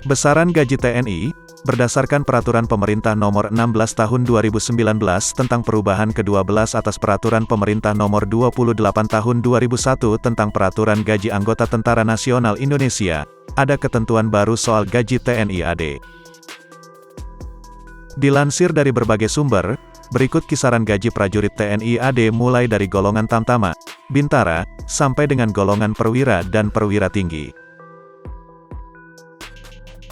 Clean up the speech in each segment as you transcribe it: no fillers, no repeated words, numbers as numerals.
Besaran gaji TNI, berdasarkan Peraturan Pemerintah Nomor 16 Tahun 2019 tentang perubahan ke-12 atas Peraturan Pemerintah Nomor 28 Tahun 2001 tentang Peraturan Gaji Anggota Tentara Nasional Indonesia, ada ketentuan baru soal gaji TNI AD. Dilansir dari berbagai sumber, berikut kisaran gaji prajurit TNI AD mulai dari golongan Tamtama, Bintara, sampai dengan golongan Perwira dan Perwira Tinggi.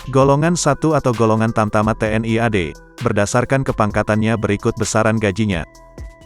Golongan 1 atau golongan Tamtama TNI AD, berdasarkan kepangkatannya berikut besaran gajinya.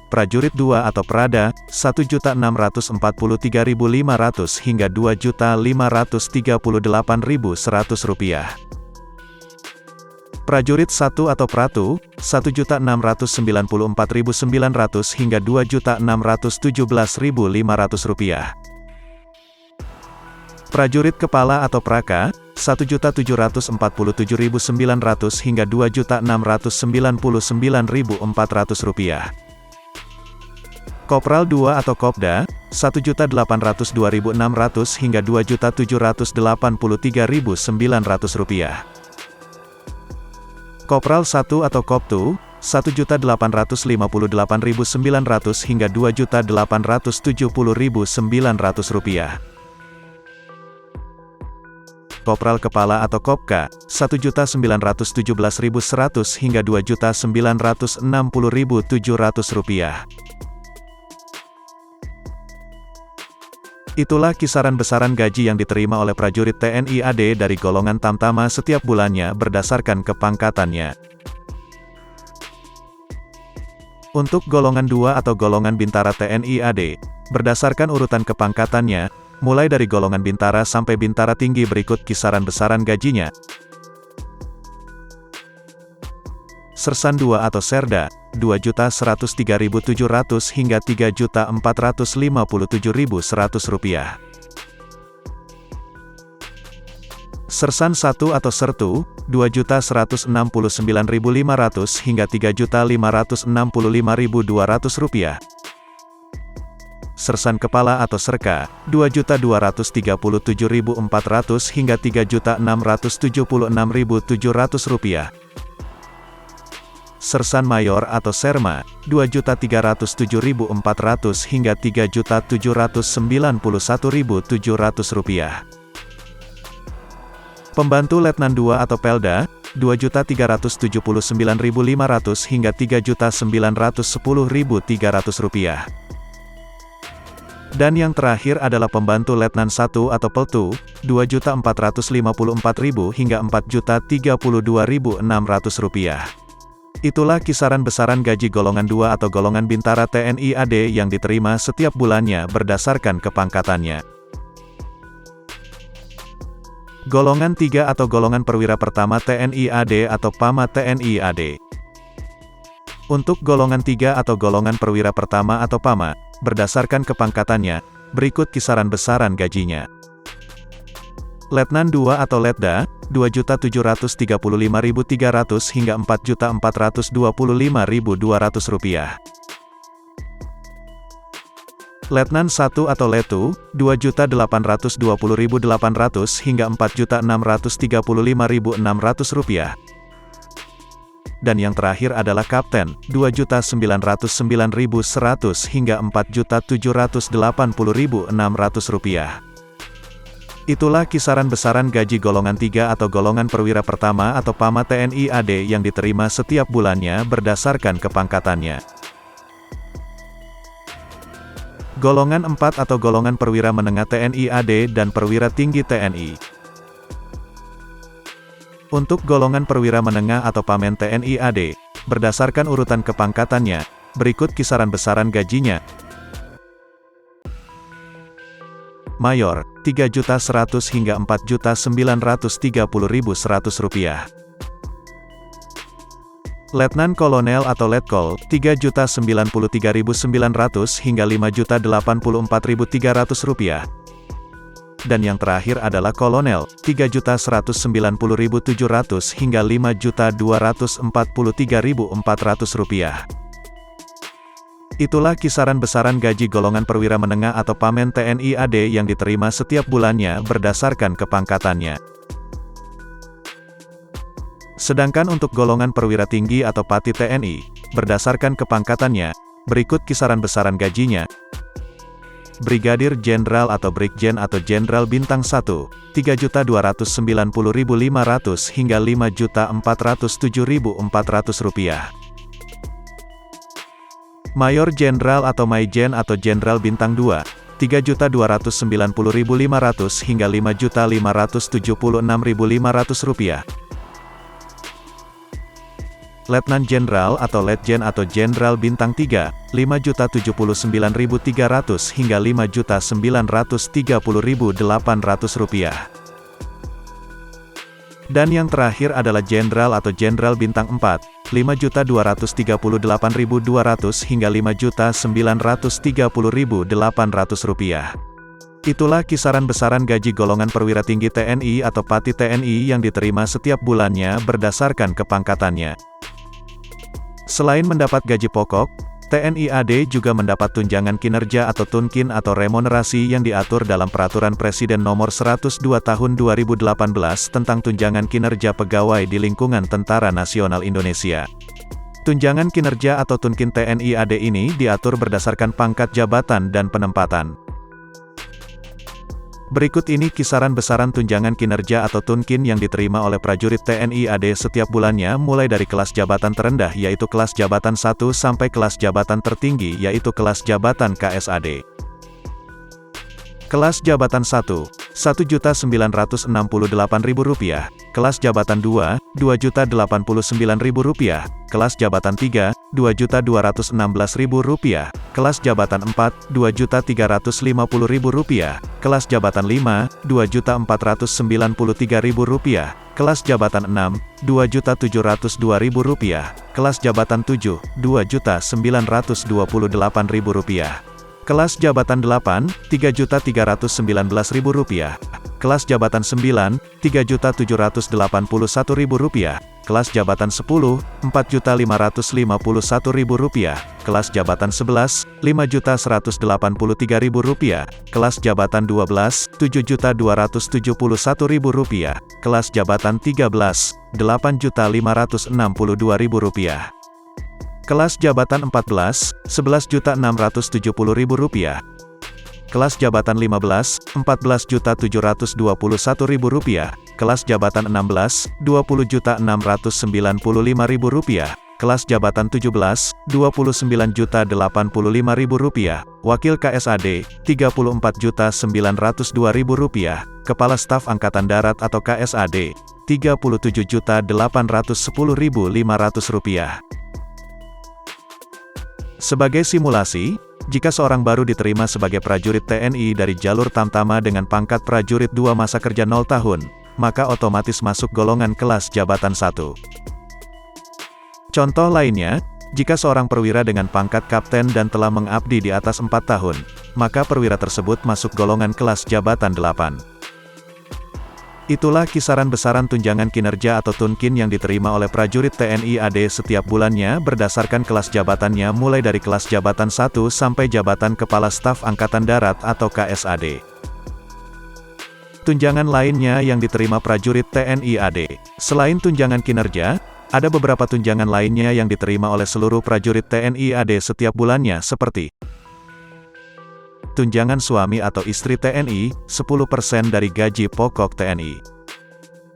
Prajurit 2 atau Prada, Rp1.643.500 hingga Rp2.538.100. Prajurit 1 atau Pratu, Rp1.694.900 hingga Rp2.617.500. Prajurit Kepala atau Praka, Rp1.747.900 hingga Rp2.699.400. Kopral 2 atau Kopda, Rp1.802.600 hingga Rp2.783.900. Kopral 1 atau Koptu, Rp1.858.900 hingga Rp2.870.900. Kopral Kepala atau Kopka, Rp1.917.100 hingga Rp2.960.700. Itulah kisaran besaran gaji yang diterima oleh prajurit TNI AD dari golongan Tamtama setiap bulannya berdasarkan kepangkatannya. Untuk golongan 2 atau golongan Bintara TNI AD, berdasarkan urutan kepangkatannya, mulai dari golongan Bintara sampai Bintara Tinggi berikut kisaran besaran gajinya. Sersan 2 atau Serda, Rp2.103.700 hingga Rp3.457.100. Sersan 1 atau Sertu, Rp2.169.500 hingga Rp3.565.200. Sersan Kepala atau Serka, Rp2.237.400 hingga Rp3.676.700. Sersan Mayor atau Serma, Rp2.307.400 hingga Rp3.791.700. Pembantu Letnan 2 atau Pelda, Rp2.379.500 hingga Rp3.910.300. Dan yang terakhir adalah Pembantu Letnan 1 atau Peltu, Rp2.454.000 hingga Rp4.032.600. Itulah kisaran besaran gaji golongan 2 atau golongan Bintara TNI AD yang diterima setiap bulannya berdasarkan kepangkatannya. Golongan 3 atau golongan Perwira Pertama TNI AD atau PAMA TNI AD. Untuk golongan 3 atau golongan Perwira Pertama atau PAMA, berdasarkan kepangkatannya, berikut kisaran besaran gajinya. Letnan 2 atau Letda, Rp2.735.300 hingga Rp4.425.200. Letnan 1 atau Letu, Rp2.820.800 hingga Rp4.635.600. Dan yang terakhir adalah Kapten, Rp2.909.100 hingga Rp4.780.600. Itulah kisaran besaran gaji golongan 3 atau golongan Perwira Pertama atau PAMA TNI AD yang diterima setiap bulannya berdasarkan kepangkatannya. Golongan 4 atau golongan Perwira Menengah TNI AD dan Perwira Tinggi TNI. Untuk golongan Perwira Menengah atau Pamen TNI AD, berdasarkan urutan kepangkatannya, berikut kisaran besaran gajinya. Mayor, Rp3.100 hingga Rp4.930.100. Letnan Kolonel atau Letkol, Rp3.093.900 hingga Rp5.084.300. Dan yang terakhir adalah Kolonel, Rp3.190.700 hingga Rp5.243.400. Itulah kisaran besaran gaji golongan Perwira Menengah atau Pamen TNI AD yang diterima setiap bulannya berdasarkan kepangkatannya. Sedangkan untuk golongan perwira tinggi atau Pati TNI, berdasarkan kepangkatannya, berikut kisaran besaran gajinya. Brigadir Jenderal atau Brigjen atau Jenderal Bintang 1, 3.290.500 hingga 5.407.400 rupiah. Mayor Jenderal atau Maijen atau Jenderal Bintang 2, 3.290.500 hingga 5.576.500 rupiah. Letnan Jenderal atau Letjen atau Jenderal Bintang 3, 5.079.300 hingga 5.930.800 rupiah. Dan yang terakhir adalah Jenderal atau Jenderal Bintang 4, 5.238.200 hingga 5.930.800 rupiah. Itulah kisaran besaran gaji golongan perwira tinggi TNI atau Pati TNI yang diterima setiap bulannya berdasarkan kepangkatannya. Selain mendapat gaji pokok, TNI AD juga mendapat tunjangan kinerja atau tunkin atau remunerasi yang diatur dalam Peraturan Presiden Nomor 102 Tahun 2018 tentang tunjangan kinerja pegawai di lingkungan Tentara Nasional Indonesia. Tunjangan kinerja atau tunkin TNI AD ini diatur berdasarkan pangkat jabatan dan penempatan. Berikut ini kisaran besaran tunjangan kinerja atau tunkin yang diterima oleh prajurit TNI AD setiap bulannya mulai dari kelas jabatan terendah yaitu kelas jabatan 1 sampai kelas jabatan tertinggi yaitu kelas jabatan KSAD. Kelas jabatan 1, Rp1.968.000, kelas jabatan 2, Rp2.089.000, kelas jabatan 3, Rp2.216.000, kelas jabatan 4, Rp2.350.000, kelas jabatan 5, Rp2.493.000, kelas jabatan 6, Rp2.702.000, kelas jabatan 7, Rp2.928.000. Kelas jabatan 8, Rp3.319.000, kelas jabatan 9, Rp3.781.000, kelas jabatan 10, Rp4.551.000, kelas jabatan 11, Rp5.183.000, kelas jabatan 12, Rp7.271.000, kelas jabatan 13, Rp8.562.000. Kelas jabatan 14, Rp11.670.000. Kelas jabatan 15, Rp14.721.000. Kelas jabatan 16, Rp20.695.000. Kelas jabatan 17, Rp29.085.000. Wakil KSAD, Rp34.902.000. Kepala Staf Angkatan Darat atau KSAD, Rp37.810.500. Sebagai simulasi, jika seorang baru diterima sebagai prajurit TNI dari jalur Tamtama dengan pangkat prajurit 2 masa kerja 0 tahun, maka otomatis masuk golongan kelas jabatan 1. Contoh lainnya, jika seorang perwira dengan pangkat kapten dan telah mengabdi di atas 4 tahun, maka perwira tersebut masuk golongan kelas jabatan 8. Itulah kisaran besaran tunjangan kinerja atau tunkin yang diterima oleh prajurit TNI AD setiap bulannya berdasarkan kelas jabatannya mulai dari kelas jabatan 1 sampai jabatan Kepala Staf Angkatan Darat atau KSAD. Tunjangan lainnya yang diterima prajurit TNI AD. Selain tunjangan kinerja, ada beberapa tunjangan lainnya yang diterima oleh seluruh prajurit TNI AD setiap bulannya seperti tunjangan suami atau istri TNI, 10% dari gaji pokok TNI.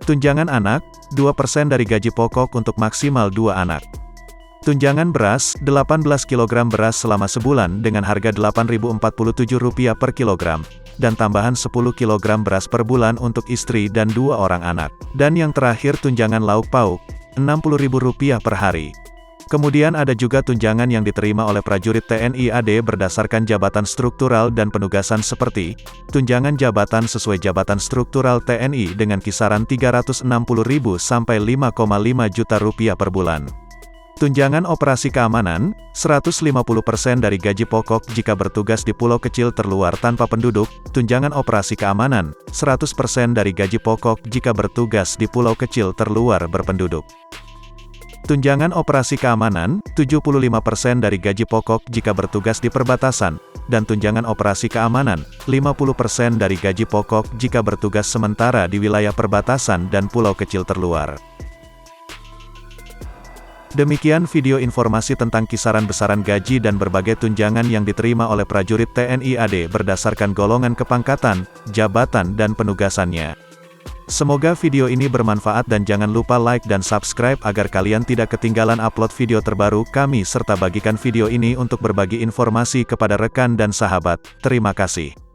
Tunjangan anak, 2% dari gaji pokok untuk maksimal 2 anak. Tunjangan beras, 18 kg beras selama sebulan dengan harga Rp8.047 per kilogram, dan tambahan 10 kg beras per bulan untuk istri dan 2 orang anak. Dan yang terakhir tunjangan lauk pauk, Rp60.000 per hari. Kemudian ada juga tunjangan yang diterima oleh prajurit TNI AD berdasarkan jabatan struktural dan penugasan seperti tunjangan jabatan sesuai jabatan struktural TNI dengan kisaran Rp360.000 sampai Rp5,5 juta per bulan. Tunjangan operasi keamanan, 150% dari gaji pokok jika bertugas di pulau kecil terluar tanpa penduduk. Tunjangan operasi keamanan, 100% dari gaji pokok jika bertugas di pulau kecil terluar berpenduduk. Tunjangan operasi keamanan, 75% dari gaji pokok jika bertugas di perbatasan, dan tunjangan operasi keamanan, 50% dari gaji pokok jika bertugas sementara di wilayah perbatasan dan pulau kecil terluar. Demikian video informasi tentang kisaran besaran gaji dan berbagai tunjangan yang diterima oleh prajurit TNI AD berdasarkan golongan kepangkatan, jabatan dan penugasannya. Semoga video ini bermanfaat dan jangan lupa like dan subscribe agar kalian tidak ketinggalan upload video terbaru kami serta bagikan video ini untuk berbagi informasi kepada rekan dan sahabat. Terima kasih.